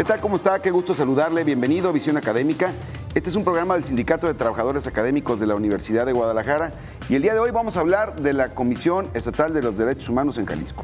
tal? ¿Cómo está? Qué gusto saludarle. Bienvenido a Visión Académica. Este es un programa del Sindicato de Trabajadores Académicos de la Universidad de Guadalajara y el día de hoy vamos a hablar de la Comisión Estatal de los Derechos Humanos en Jalisco.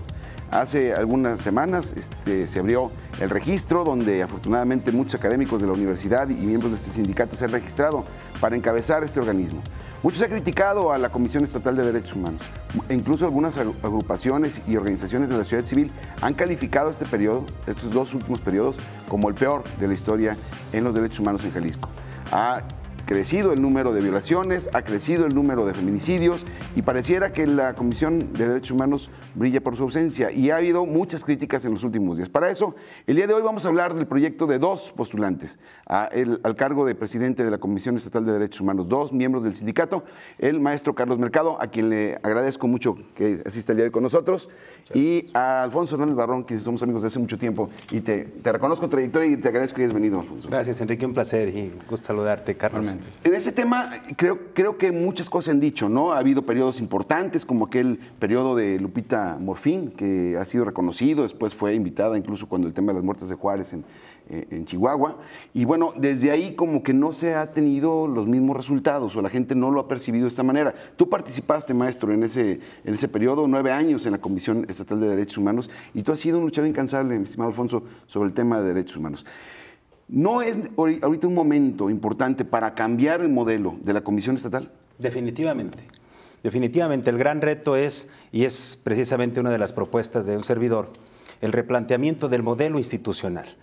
Hace algunas semanas se abrió el registro donde afortunadamente muchos académicos de la universidad y miembros de este sindicato se han registrado para encabezar este organismo. Muchos han criticado a la Comisión Estatal de Derechos Humanos. Incluso algunas agrupaciones y organizaciones de la sociedad civil han calificado este periodo, estos dos últimos periodos, como el peor de la historia en los derechos humanos en Jalisco. Ha crecido el número de violaciones, ha crecido el número de feminicidios y pareciera que la Comisión de Derechos Humanos brilla por su ausencia y ha habido muchas críticas en los últimos días. Para eso, el día de hoy vamos a hablar del proyecto de dos postulantes al cargo de presidente de la Comisión Estatal de Derechos Humanos, dos miembros del sindicato, el maestro Carlos Mercado, a quien le agradezco mucho que asista el día de hoy con nosotros, y a Alfonso Hernández Barrón, que somos amigos de hace mucho tiempo, y te reconozco trayectoria y te agradezco que hayas venido, Alfonso. Gracias, Enrique, un placer y gusto saludarte, Carlos. En ese tema creo que muchas cosas se han dicho, ¿no? Ha habido periodos importantes como aquel periodo de Lupita Morfín, que ha sido reconocido, después fue invitada incluso cuando el tema de las muertes de Juárez en Chihuahua, y bueno, desde ahí como que no se ha tenido los mismos resultados o la gente no lo ha percibido de esta manera. Tú participaste, maestro, en ese periodo, 9 años en la Comisión Estatal de Derechos Humanos, y tú has sido un luchador incansable, mi estimado Alfonso, sobre el tema de derechos humanos. ¿No es ahorita un momento importante para cambiar el modelo de la Comisión Estatal? Definitivamente. Definitivamente. El gran reto es, y es precisamente una de las propuestas de un servidor, el replanteamiento del modelo institucional.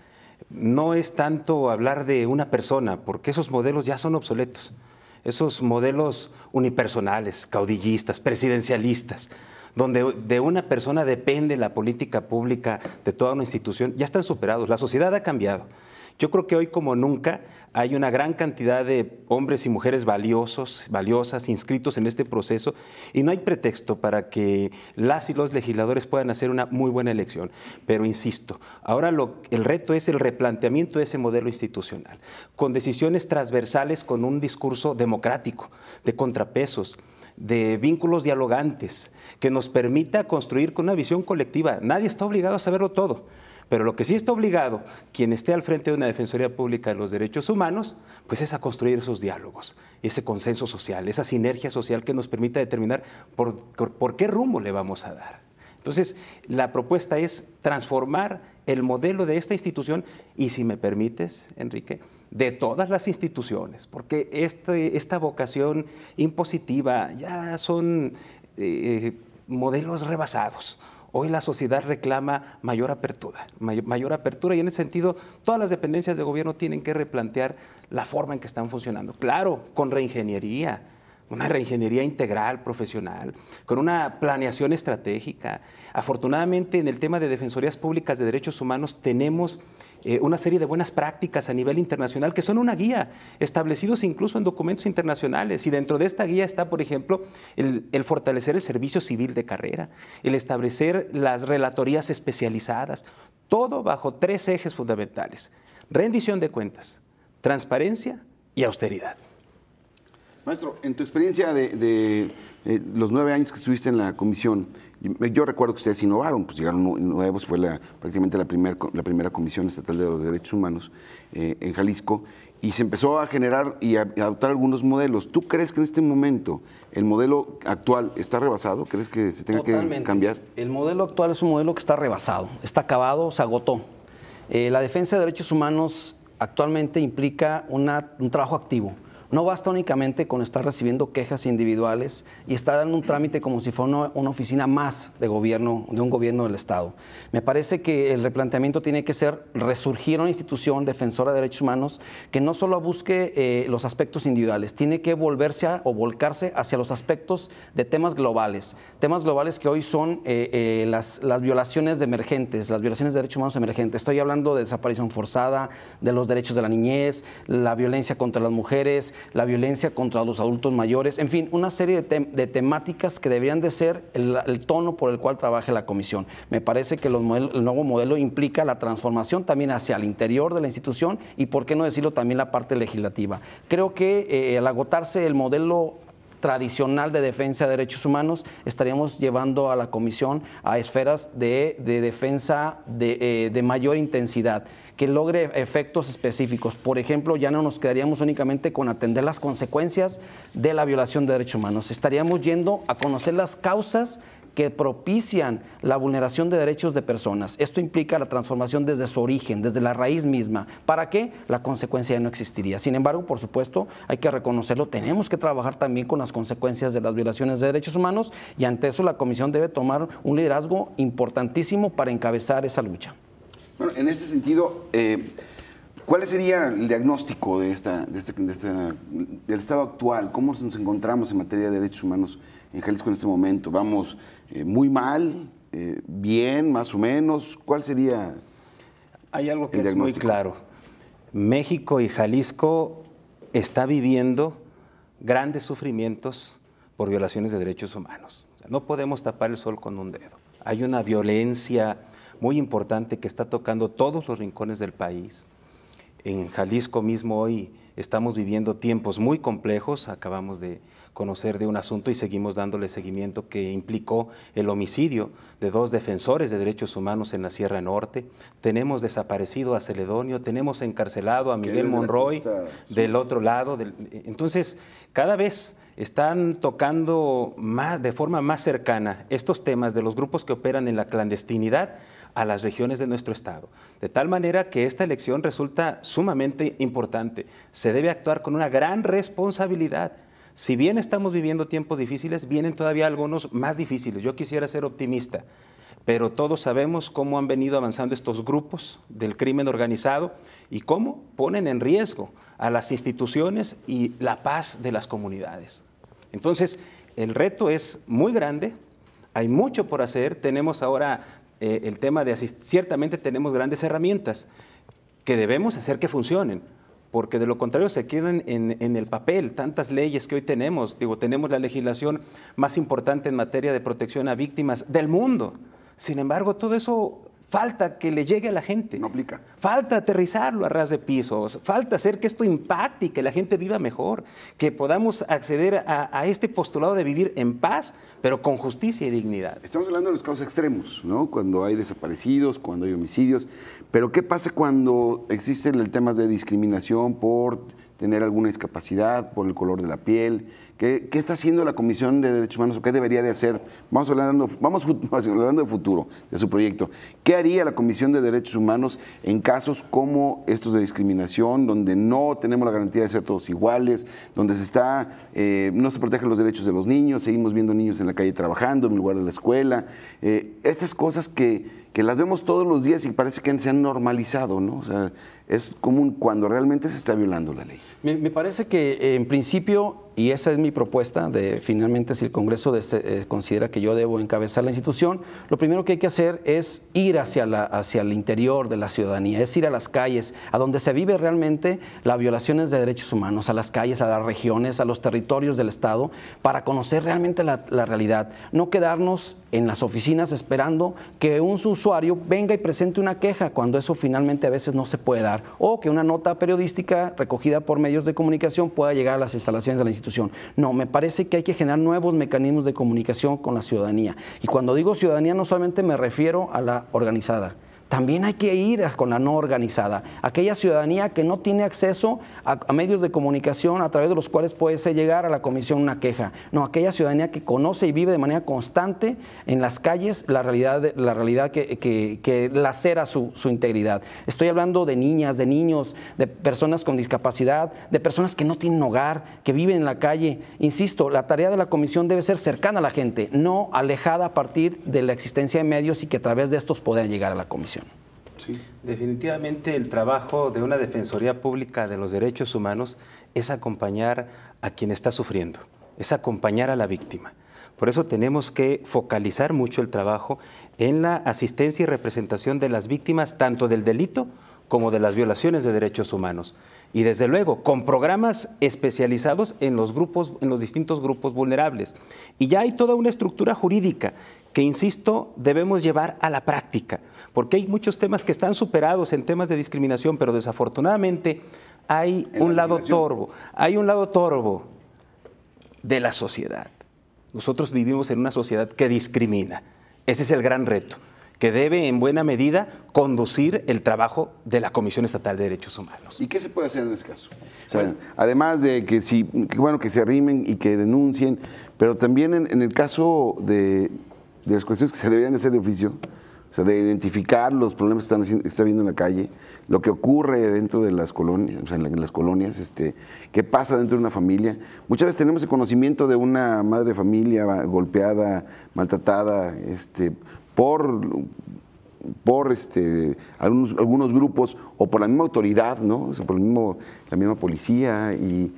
No es tanto hablar de una persona, porque esos modelos ya son obsoletos. Esos modelos unipersonales, caudillistas, presidencialistas, donde de una persona depende la política pública de toda una institución, ya están superados. La sociedad ha cambiado. Yo creo que hoy como nunca hay una gran cantidad de hombres y mujeres valiosas, inscritos en este proceso, y no hay pretexto para que las y los legisladores puedan hacer una muy buena elección. Pero insisto, ahora el reto es el replanteamiento de ese modelo institucional, con decisiones transversales, con un discurso democrático, de contrapesos, de vínculos dialogantes, que nos permita construir con una visión colectiva. Nadie está obligado a saberlo todo. Pero lo que sí está obligado, quien esté al frente de una Defensoría Pública de los Derechos Humanos, pues es a construir esos diálogos, ese consenso social, esa sinergia social que nos permita determinar por qué rumbo le vamos a dar. Entonces, la propuesta es transformar el modelo de esta institución y, si me permites, Enrique, de todas las instituciones, porque esta vocación impositiva ya son modelos rebasados. Hoy la sociedad reclama mayor apertura y en ese sentido todas las dependencias de gobierno tienen que replantear la forma en que están funcionando. Claro, con reingeniería, una reingeniería integral, profesional, con una planeación estratégica. Afortunadamente en el tema de defensorías públicas de derechos humanos tenemos una serie de buenas prácticas a nivel internacional que son una guía, establecidos incluso en documentos internacionales. Y dentro de esta guía está, por ejemplo, el fortalecer el servicio civil de carrera, el establecer las relatorías especializadas, todo bajo 3 ejes fundamentales: rendición de cuentas, transparencia y austeridad. Maestro, en tu experiencia de los 9 años que estuviste en la comisión, yo recuerdo que ustedes innovaron, pues llegaron nuevos, fue prácticamente la primera Comisión Estatal de los Derechos Humanos en Jalisco, y se empezó a generar y a adoptar algunos modelos. ¿Tú crees que en este momento el modelo actual está rebasado? ¿Crees que se tenga que cambiar? El modelo actual es un modelo que está rebasado, está acabado, se agotó. La defensa de derechos humanos actualmente implica un trabajo activo. No basta únicamente con estar recibiendo quejas individuales y estar dando un trámite como si fuera una oficina más de gobierno, de un gobierno del Estado. Me parece que el replanteamiento tiene que ser resurgir una institución defensora de derechos humanos que no solo busque los aspectos individuales, tiene que volcarse hacia los aspectos de temas globales que hoy son las violaciones emergentes, las violaciones de derechos humanos emergentes. Estoy hablando de desaparición forzada, de los derechos de la niñez, la violencia contra las mujeres, la violencia contra los adultos mayores, en fin, una serie de temáticas que deberían de ser el tono por el cual trabaje la comisión. Me parece que el nuevo modelo implica la transformación también hacia el interior de la institución y, por qué no decirlo, también la parte legislativa. Creo que al agotarse el modelo tradicional de defensa de derechos humanos, estaríamos llevando a la comisión a esferas de defensa de mayor intensidad, que logre efectos específicos. Por ejemplo, ya no nos quedaríamos únicamente con atender las consecuencias de la violación de derechos humanos, estaríamos yendo a conocer las causas que propician la vulneración de derechos de personas. Esto implica la transformación desde su origen, desde la raíz misma. ¿Para qué? La consecuencia ya no existiría. Sin embargo, por supuesto, hay que reconocerlo, tenemos que trabajar también con las consecuencias de las violaciones de derechos humanos y ante eso la Comisión debe tomar un liderazgo importantísimo para encabezar esa lucha. Bueno, en ese sentido, ¿cuál sería el diagnóstico del estado actual? ¿Cómo nos encontramos en materia de derechos humanos en Jalisco en este momento? ¿Vamos muy mal, bien, más o menos? ¿Cuál sería? Hay algo que es muy claro. México y Jalisco está viviendo grandes sufrimientos por violaciones de derechos humanos. O sea, no podemos tapar el sol con un dedo. Hay una violencia muy importante que está tocando todos los rincones del país. En Jalisco mismo hoy estamos viviendo tiempos muy complejos. Acabamos de conocer de un asunto y seguimos dándole seguimiento que implicó el homicidio de 2 defensores de derechos humanos en la Sierra Norte. Tenemos desaparecido a Celedonio, tenemos encarcelado a Miguel Monroy del otro lado. Entonces, cada vez están tocando de forma más cercana estos temas de los grupos que operan en la clandestinidad a las regiones de nuestro estado. De tal manera que esta elección resulta sumamente importante. Se debe actuar con una gran responsabilidad. Si bien estamos viviendo tiempos difíciles, vienen todavía algunos más difíciles. Yo quisiera ser optimista, pero todos sabemos cómo han venido avanzando estos grupos del crimen organizado y cómo ponen en riesgo a las instituciones y la paz de las comunidades. Entonces, el reto es muy grande, hay mucho por hacer, tenemos ahora el tema de ciertamente tenemos grandes herramientas que debemos hacer que funcionen, porque de lo contrario se quedan en el papel tantas leyes que hoy tenemos. Digo, tenemos la legislación más importante en materia de protección a víctimas del mundo. Sin embargo, todo eso falta que le llegue a la gente. No aplica. Falta aterrizarlo a ras de pisos, falta hacer que esto impacte y que la gente viva mejor, que podamos acceder a este postulado de vivir en paz, pero con justicia y dignidad. Estamos hablando de los casos extremos, ¿no? Cuando hay desaparecidos, cuando hay homicidios, pero ¿qué pasa cuando existen el temas de discriminación por tener alguna discapacidad, por el color de la piel? ¿Qué está haciendo la Comisión de Derechos Humanos o qué debería de hacer? Vamos hablando de futuro, de su proyecto. ¿Qué haría la Comisión de Derechos Humanos en casos como estos de discriminación, donde no tenemos la garantía de ser todos iguales, donde no se protegen los derechos de los niños, seguimos viendo niños en la calle trabajando en lugar de la escuela? Estas cosas que las vemos todos los días y parece que se han normalizado, ¿no? O sea, es común cuando realmente se está violando la ley. Me parece que en principio, y esa es mi propuesta, de finalmente si el Congreso considera que yo debo encabezar la institución, lo primero que hay que hacer es ir hacia el interior de la ciudadanía, es ir a las calles, a donde se vive realmente las violaciones de derechos humanos, a las calles, a las regiones, a los territorios del Estado, para conocer realmente la realidad, no quedarnos en las oficinas esperando que un usuario venga y presente una queja, cuando eso finalmente a veces no se puede dar, o que una nota periodística recogida por medios de comunicación pueda llegar a las instalaciones de la institución. No, me parece que hay que generar nuevos mecanismos de comunicación con la ciudadanía. Y cuando digo ciudadanía no solamente me refiero a la organizada, también hay que ir con la no organizada, aquella ciudadanía que no tiene acceso a medios de comunicación a través de los cuales puede llegar a la comisión una queja. No, aquella ciudadanía que conoce y vive de manera constante en las calles la realidad que lacera su integridad. Estoy hablando de niñas, de niños, de personas con discapacidad, de personas que no tienen hogar, que viven en la calle. Insisto, la tarea de la comisión debe ser cercana a la gente, no alejada a partir de la existencia de medios y que a través de estos puedan llegar a la comisión. Sí. Definitivamente el trabajo de una Defensoría Pública de los Derechos Humanos es acompañar a quien está sufriendo, es acompañar a la víctima. Por eso tenemos que focalizar mucho el trabajo en la asistencia y representación de las víctimas, tanto del delito como de las violaciones de derechos humanos. Y desde luego, con programas especializados en los distintos grupos vulnerables. Y ya hay toda una estructura jurídica que, insisto, debemos llevar a la práctica, porque hay muchos temas que están superados en temas de discriminación, pero desafortunadamente hay un lado torvo. de la sociedad. Nosotros vivimos en una sociedad que discrimina. Ese es el gran reto, que debe en buena medida conducir el trabajo de la Comisión Estatal de Derechos Humanos. ¿Y qué se puede hacer en ese caso? O sea, bueno, además de que que se arrimen y que denuncien, pero también en el caso de las cuestiones que se deberían de hacer de oficio, o sea, de identificar los problemas que está viendo en la calle, lo que ocurre dentro de las colonias, o sea, en las colonias, qué pasa dentro de una familia. Muchas veces tenemos el conocimiento de una madre de familia golpeada, maltratada, por algunos grupos o por la misma autoridad, ¿no? O sea, por la misma policía y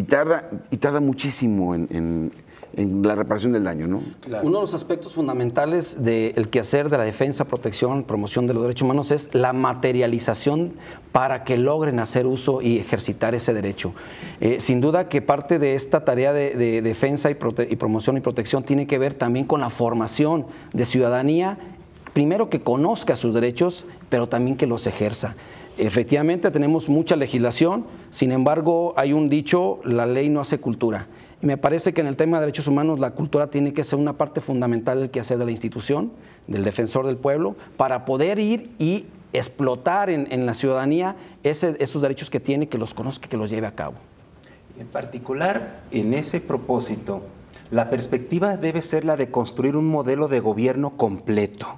tarda muchísimo en la reparación del daño, ¿no? Claro. Uno de los aspectos fundamentales del quehacer de la defensa, protección, promoción de los derechos humanos es la materialización para que logren hacer uso y ejercitar ese derecho. Sin duda que parte de esta tarea de defensa y promoción y protección tiene que ver también con la formación de ciudadanía, primero que conozca sus derechos, pero también que los ejerza. Efectivamente tenemos mucha legislación, sin embargo hay un dicho, la ley no hace cultura. Y me parece que en el tema de derechos humanos la cultura tiene que ser una parte fundamental del quehacer de la institución, del defensor del pueblo, para poder ir y explotar en la ciudadanía esos derechos que tiene, que los conozca, que los lleve a cabo. En particular, en ese propósito, la perspectiva debe ser la de construir un modelo de gobierno completo,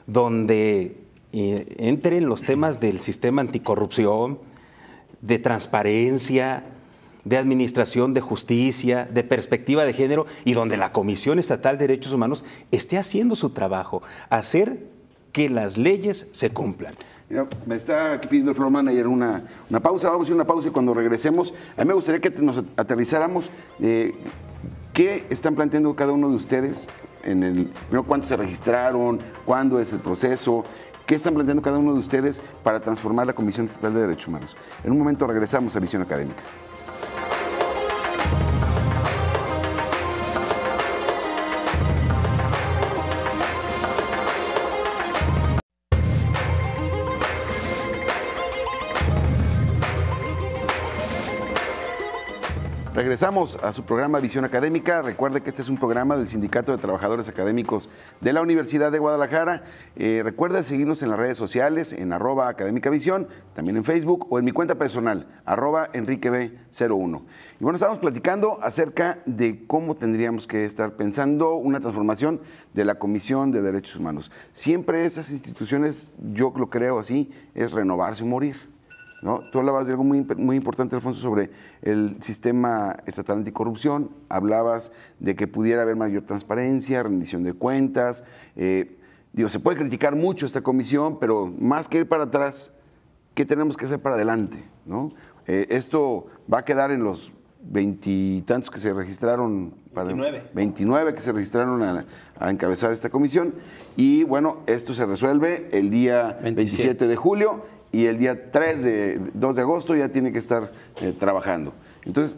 donde entren los temas del sistema anticorrupción, de transparencia, de administración de justicia, de perspectiva de género, y donde la Comisión Estatal de Derechos Humanos esté haciendo su trabajo, hacer que las leyes se cumplan. Me está aquí pidiendo el floor manager una pausa, vamos a ir a una pausa y cuando regresemos, a mí me gustaría que nos aterrizáramos qué están planteando cada uno de ustedes, primero cuántos se registraron, cuándo es el proceso, qué están planteando cada uno de ustedes para transformar la Comisión Estatal de Derechos Humanos. En un momento regresamos a Visión Académica. Regresamos a su programa Visión Académica. Recuerde que este es un programa del Sindicato de Trabajadores Académicos de la Universidad de Guadalajara. Recuerda seguirnos en las redes sociales, en @académicavisión, también en Facebook o en mi cuenta personal, @enriqueb01. Y bueno, estábamos platicando acerca de cómo tendríamos que estar pensando una transformación de la Comisión de Derechos Humanos. Siempre esas instituciones, yo lo creo así, es renovarse o morir, ¿no? Tú hablabas de algo muy importante, Alfonso, sobre el sistema estatal anticorrupción, hablabas de que pudiera haber mayor transparencia, rendición de cuentas. Se puede criticar mucho esta comisión, pero más que ir para atrás, ¿qué tenemos que hacer para adelante, ¿no? Esto va a quedar en los 20 y tantos que se registraron, 29 que se registraron a encabezar esta comisión, y bueno, esto se resuelve el día 27 de julio, y el día 2 de agosto ya tiene que estar trabajando. Entonces,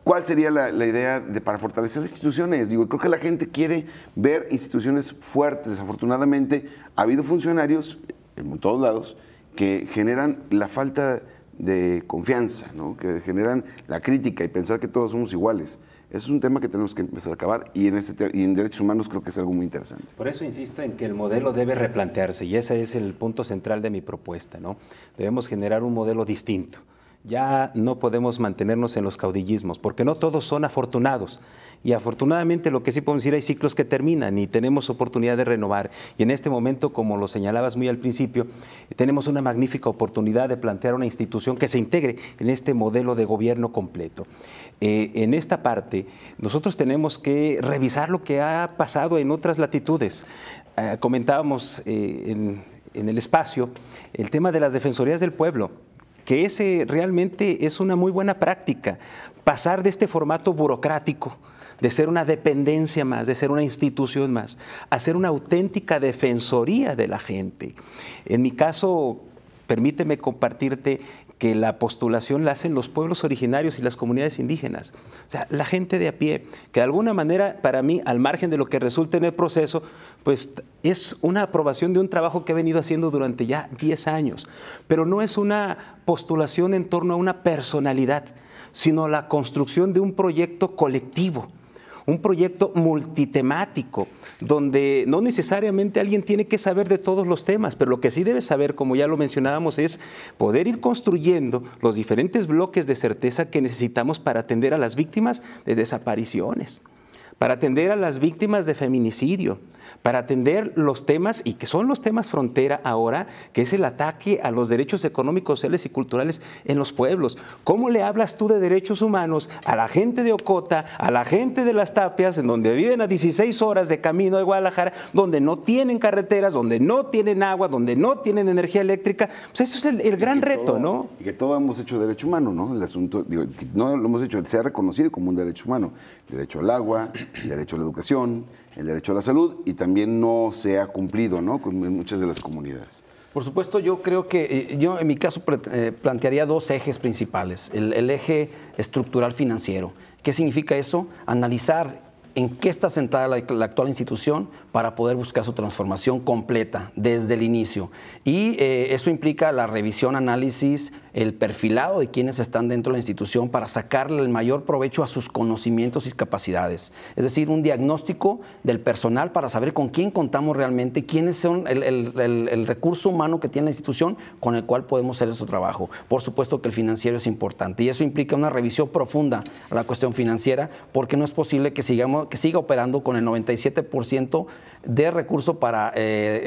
¿cuál sería la idea para fortalecer las instituciones? Creo que la gente quiere ver instituciones fuertes. Desafortunadamente, ha habido funcionarios en todos lados que generan la falta de confianza, ¿no? Que generan la crítica y pensar que todos somos iguales. Eso es un tema que tenemos que empezar a acabar y en derechos humanos creo que es algo muy interesante. Por eso insisto en que el modelo debe replantearse y ese es el punto central de mi propuesta, ¿no? Debemos generar un modelo distinto. Ya no podemos mantenernos en los caudillismos, porque no todos son afortunados. Y afortunadamente lo que sí podemos decir, hay ciclos que terminan y tenemos oportunidad de renovar. Y en este momento, como lo señalabas muy al principio, tenemos una magnífica oportunidad de plantear una institución que se integre en este modelo de gobierno completo. En esta parte, nosotros tenemos que revisar lo que ha pasado en otras latitudes. Comentábamos en el espacio el tema de las defensorías del pueblo, que ese realmente es una muy buena práctica, pasar de este formato burocrático, de ser una dependencia más, de ser una institución más, a ser una auténtica defensoría de la gente. En mi caso, permíteme compartirte que la postulación la hacen los pueblos originarios y las comunidades indígenas. O sea, la gente de a pie, que de alguna manera, para mí, al margen de lo que resulte en el proceso, pues es una aprobación de un trabajo que he venido haciendo durante ya 10 años. Pero no es una postulación en torno a una personalidad. sino la construcción de un proyecto colectivo, un proyecto multitemático, donde no necesariamente alguien tiene que saber de todos los temas, pero lo que sí debe saber, como ya lo mencionábamos, es poder ir construyendo los diferentes bloques de certeza que necesitamos para atender a las víctimas de desapariciones, para atender a las víctimas de feminicidio, para atender los temas, y que son los temas frontera ahora, que es el ataque a los derechos económicos, sociales y culturales en los pueblos. ¿Cómo le hablas tú de derechos humanos a la gente de Ocota, a la gente de Las Tapias, en donde viven a 16 horas de camino de Guadalajara, donde no tienen carreteras, donde no tienen agua, donde no tienen energía eléctrica? Pues eso es el gran reto, ¿no? Y que todo hemos hecho derecho humano, ¿no? El asunto, digo, que no lo hemos hecho, se ha reconocido como un derecho humano. El derecho al agua, el derecho a la educación, el derecho a la salud, y también no se ha cumplido, ¿no?, en muchas de las comunidades. Por supuesto, yo creo que yo en mi caso plantearía dos ejes principales. El eje estructural financiero. ¿Qué significa eso? Analizar en qué está sentada la actual institución para poder buscar su transformación completa desde el inicio. Y eso implica la revisión, análisis, el perfilado de quienes están dentro de la institución para sacarle el mayor provecho a sus conocimientos y capacidades. Es decir, un diagnóstico del personal para saber con quién contamos realmente, quiénes son el recurso humano que tiene la institución con el cual podemos hacer nuestro trabajo. Por supuesto que el financiero es importante y eso implica una revisión profunda a la cuestión financiera, porque no es posible que siga operando con el 97% de recurso para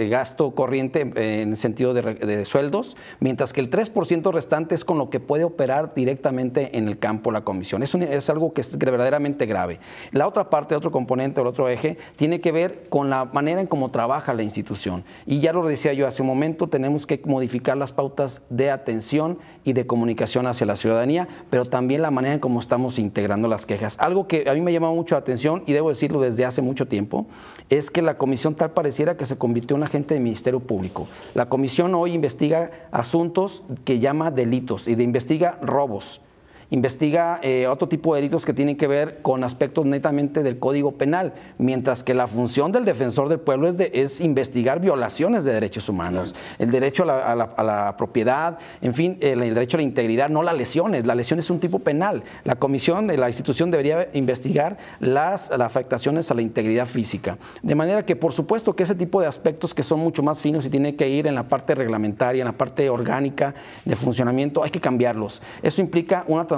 gasto corriente en el sentido de sueldos, mientras que el 3% restante es con lo que puede operar directamente en el campo la comisión. Eso es algo que es verdaderamente grave. La otra parte, otro componente, el otro eje, tiene que ver con la manera en cómo trabaja la institución. Y ya lo decía yo hace un momento, tenemos que modificar las pautas de atención y de comunicación hacia la ciudadanía, pero también la manera en cómo estamos integrando las quejas. Algo que a mí me llamó mucho la atención, y debo decirlo desde hace mucho tiempo, es que la comisión tal pareciera que se convirtió en un agente del Ministerio Público. La comisión hoy investiga asuntos que llama delitos y investiga robos. Investiga otro tipo de delitos que tienen que ver con aspectos netamente del Código Penal, mientras que la función del defensor del pueblo es investigar violaciones de derechos humanos, el derecho a la propiedad, en fin, el derecho a la integridad, no las lesiones. La lesión es un tipo penal. La comisión de la institución debería investigar las afectaciones a la integridad física. De manera que, por supuesto, que ese tipo de aspectos que son mucho más finos y tienen que ir en la parte reglamentaria, en la parte orgánica de funcionamiento, hay que cambiarlos. Eso implica una transformación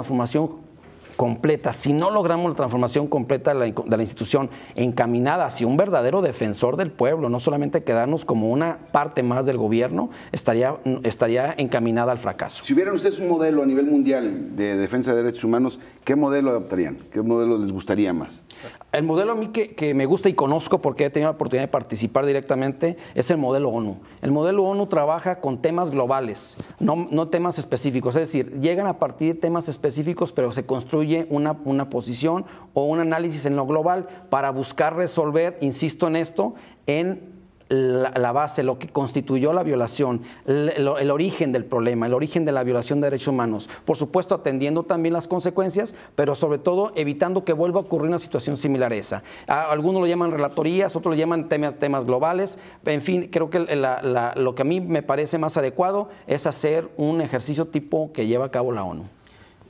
completa. Si no logramos la transformación completa de la institución encaminada hacia un verdadero defensor del pueblo, no solamente quedarnos como una parte más del gobierno, estaría encaminada al fracaso. Si hubieran ustedes un modelo a nivel mundial de defensa de derechos humanos, ¿qué modelo adoptarían? ¿Qué modelo les gustaría más? El modelo a mí que me gusta y conozco porque he tenido la oportunidad de participar directamente es el modelo ONU. El modelo ONU trabaja con temas globales, no temas específicos. Es decir, llegan a partir de temas específicos, pero se construye una posición o un análisis en lo global para buscar resolver, insisto en esto, en la base, lo que constituyó la violación, el origen del problema, el origen de la violación de derechos humanos. Por supuesto, atendiendo también las consecuencias, pero sobre todo evitando que vuelva a ocurrir una situación similar a esa. Algunos lo llaman relatorías, otros lo llaman temas globales. En fin, creo que lo que a mí me parece más adecuado es hacer un ejercicio tipo que lleva a cabo la ONU.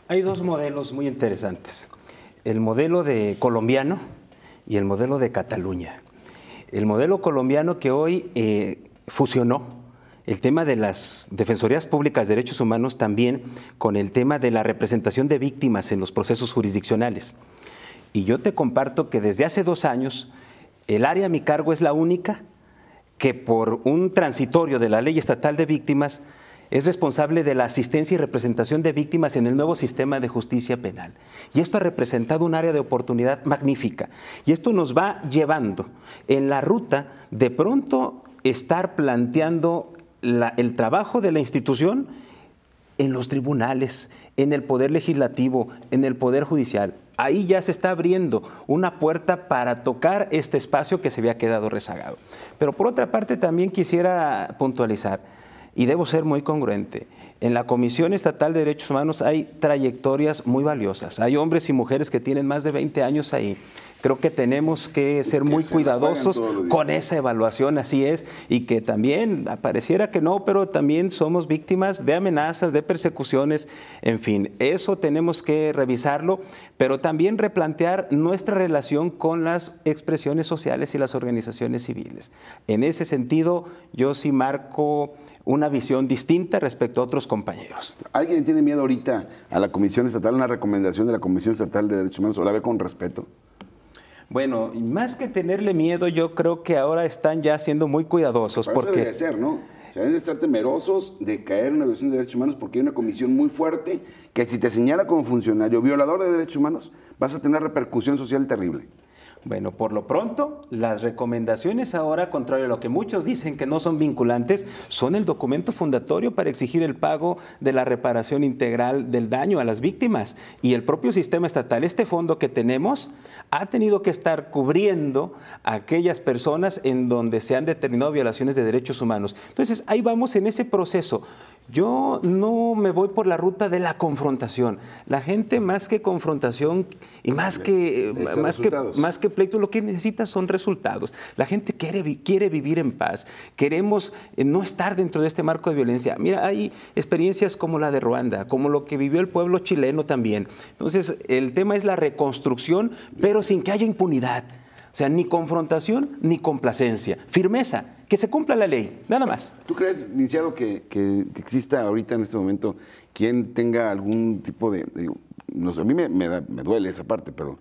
Hay dos modelos muy interesantes, el modelo colombiano y el modelo de Cataluña. El modelo colombiano que hoy fusionó el tema de las defensorías públicas de derechos humanos también con el tema de la representación de víctimas en los procesos jurisdiccionales. Y yo te comparto que desde hace 2 años el área a mi cargo es la única que por un transitorio de la Ley Estatal de Víctimas es responsable de la asistencia y representación de víctimas en el nuevo sistema de justicia penal. Y esto ha representado un área de oportunidad magnífica. Y esto nos va llevando en la ruta de pronto estar planteando el trabajo de la institución en los tribunales, en el Poder Legislativo, en el Poder Judicial. Ahí ya se está abriendo una puerta para tocar este espacio que se había quedado rezagado. Pero por otra parte también quisiera puntualizar, y debo ser muy congruente, en la Comisión Estatal de Derechos Humanos hay trayectorias muy valiosas. Hay hombres y mujeres que tienen más de 20 años ahí, Creo que tenemos que ser muy cuidadosos con esa evaluación, así es, y que también pareciera que no, pero también somos víctimas de amenazas, de persecuciones, en fin, eso tenemos que revisarlo, pero también replantear nuestra relación con las expresiones sociales y las organizaciones civiles. En ese sentido, yo sí marco una visión distinta respecto a otros compañeros. ¿Alguien tiene miedo ahorita a la Comisión Estatal, una recomendación de la Comisión Estatal de Derechos Humanos, o la ve con respeto? Bueno, más que tenerle miedo, yo creo que ahora están ya siendo muy cuidadosos. Para eso debe ser, ¿no? O sea, deben de estar temerosos de caer en una violación de derechos humanos porque hay una comisión muy fuerte que si te señala como funcionario violador de derechos humanos, vas a tener una repercusión social terrible. Bueno, por lo pronto, las recomendaciones ahora, contrario a lo que muchos dicen que no son vinculantes, son el documento fundatorio para exigir el pago de la reparación integral del daño a las víctimas. Y el propio sistema estatal, este fondo que tenemos, ha tenido que estar cubriendo a aquellas personas en donde se han determinado violaciones de derechos humanos. Entonces, ahí vamos en ese proceso. Yo no me voy por la ruta de la confrontación. La gente más que confrontación y más que pleito, lo que necesita son resultados. La gente quiere vivir en paz. Queremos no estar dentro de este marco de violencia. Mira, hay experiencias como la de Ruanda, como lo que vivió el pueblo chileno también. Entonces, el tema es la reconstrucción, pero sin que haya impunidad. O sea, ni confrontación ni complacencia. Firmeza, que se cumpla la ley, nada más. ¿Tú crees, licenciado, que exista ahorita en este momento quien tenga algún tipo de no sé, a mí me duele esa parte, pero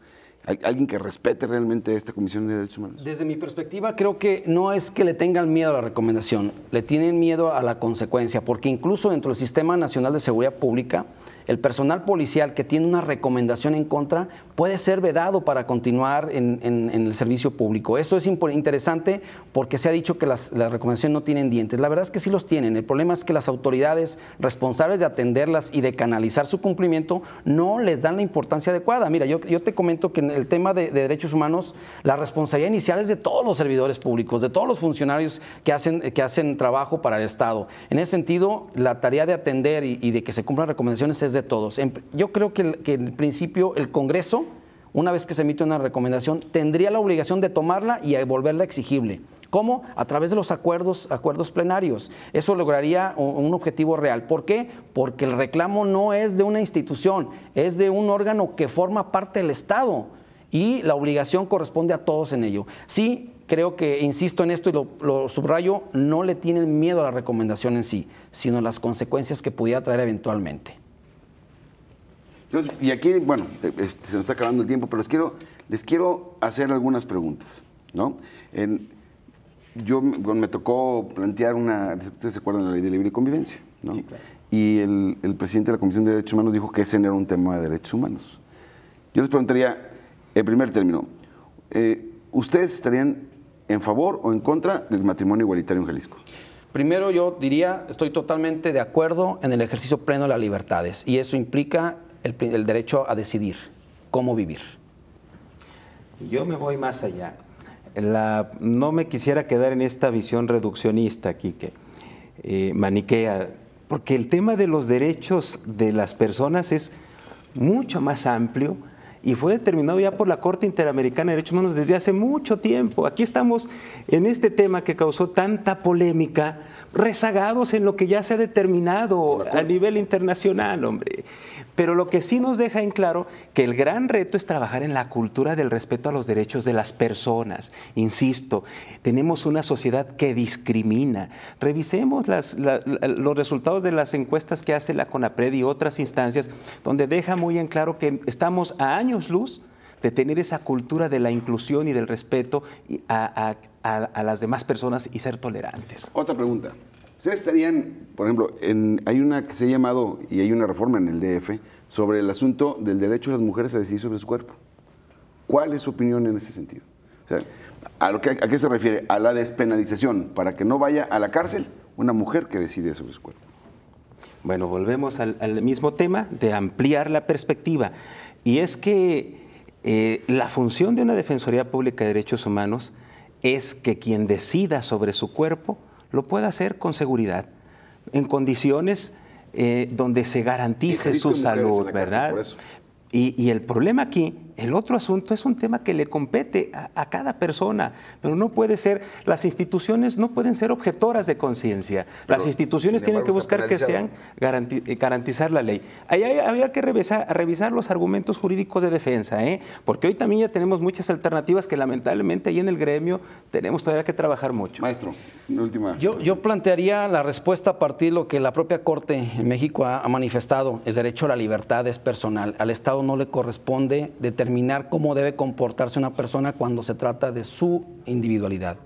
alguien que respete realmente esta Comisión de Derechos Humanos? Desde mi perspectiva, creo que no es que le tengan miedo a la recomendación, le tienen miedo a la consecuencia, porque incluso dentro del Sistema Nacional de Seguridad Pública, el personal policial que tiene una recomendación en contra puede ser vedado para continuar en el servicio público. Eso es interesante porque se ha dicho que las recomendaciones no tienen dientes. La verdad es que sí los tienen. El problema es que las autoridades responsables de atenderlas y de canalizar su cumplimiento no les dan la importancia adecuada. Mira, yo te comento que en el tema de derechos humanos, la responsabilidad inicial es de todos los servidores públicos, de todos los funcionarios que hacen trabajo para el Estado. En ese sentido, la tarea de atender y de que se cumplan recomendaciones es de todos. Yo creo que en principio el Congreso, una vez que se emite una recomendación, tendría la obligación de tomarla y volverla exigible. ¿Cómo? A través de los acuerdos plenarios. Eso lograría un objetivo real. ¿Por qué? Porque el reclamo no es de una institución, es de un órgano que forma parte del Estado y la obligación corresponde a todos en ello. Sí, creo que, insisto en esto y lo subrayo, no le tienen miedo a la recomendación en sí, sino las consecuencias que pudiera traer eventualmente. Entonces, y aquí, bueno, se nos está acabando el tiempo, pero les quiero hacer algunas preguntas, ¿no? Me tocó plantear ustedes se acuerdan de la ley de libre convivencia, ¿no? Sí, claro. Y el presidente de la Comisión de Derechos Humanos dijo que ese no era un tema de derechos humanos. Yo les preguntaría, en primer término, ¿ustedes estarían en favor o en contra del matrimonio igualitario en Jalisco? Primero yo diría, estoy totalmente de acuerdo en el ejercicio pleno de las libertades y eso implica el derecho a decidir cómo vivir. Yo me voy más allá. No me quisiera quedar en esta visión reduccionista aquí que maniquea, porque el tema de los derechos de las personas es mucho más amplio y fue determinado ya por la Corte Interamericana de Derechos Humanos desde hace mucho tiempo. Aquí estamos en este tema que causó tanta polémica, rezagados en lo que ya se ha determinado a nivel internacional, hombre. Pero lo que sí nos deja en claro que el gran reto es trabajar en la cultura del respeto a los derechos de las personas. Insisto, tenemos una sociedad que discrimina. Revisemos los resultados de las encuestas que hace la CONAPRED y otras instancias, donde deja muy en claro que estamos a años luz de tener esa cultura de la inclusión y del respeto a las demás personas y ser tolerantes. Otra pregunta. ¿Ustedes estarían, por ejemplo, hay una que se ha llamado, y hay una reforma en el DF, sobre el asunto del derecho de las mujeres a decidir sobre su cuerpo? ¿Cuál es su opinión en ese sentido? O sea, ¿a qué se refiere? A la despenalización, para que no vaya a la cárcel una mujer que decide sobre su cuerpo. Bueno, volvemos al mismo tema de ampliar la perspectiva. Y es que la función de una Defensoría Pública de Derechos Humanos es que quien decida sobre su cuerpo lo pueda hacer con seguridad, en condiciones donde se garantice su salud, ¿verdad? Y el problema aquí El otro asunto es un tema que le compete a cada persona, pero no puede ser, las instituciones no pueden ser objetoras de conciencia. Las instituciones tienen que buscar que sean garantizar la ley. Ahí habría que revisar los argumentos jurídicos de defensa, porque hoy también ya tenemos muchas alternativas que lamentablemente ahí en el gremio tenemos todavía que trabajar mucho. Maestro, una última. Yo plantearía la respuesta a partir de lo que la propia Corte en México ha manifestado. El derecho a la libertad es personal. Al Estado no le corresponde determinar cómo debe comportarse una persona cuando se trata de su individualidad.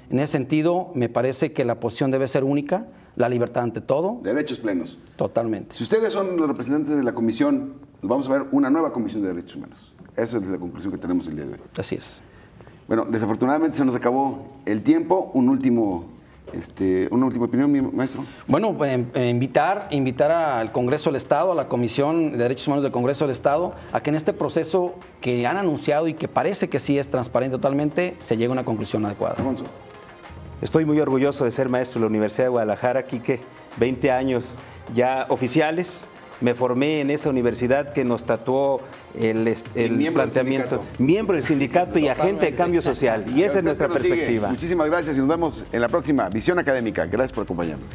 En ese sentido, me parece que la posición debe ser única, la libertad ante todo. Derechos plenos. Totalmente. Si ustedes son los representantes de la comisión, vamos a ver una nueva comisión de derechos humanos. Esa es la conclusión que tenemos el día de hoy. Así es. Bueno, desafortunadamente se nos acabó el tiempo. Una última opinión, mi maestro. Bueno, invitar al Congreso del Estado, a la Comisión de Derechos Humanos del Congreso del Estado, a que en este proceso que han anunciado y que parece que sí es transparente totalmente, se llegue a una conclusión adecuada. Alfonso. Estoy muy orgulloso de ser maestro de la Universidad de Guadalajara, Quique, 20 años ya oficiales. Me formé en esa universidad que nos tatuó el planteamiento. Miembro del sindicato y agente de cambio social. Y esa es nuestra perspectiva. Muchísimas gracias y nos vemos en la próxima Visión Académica. Gracias por acompañarnos.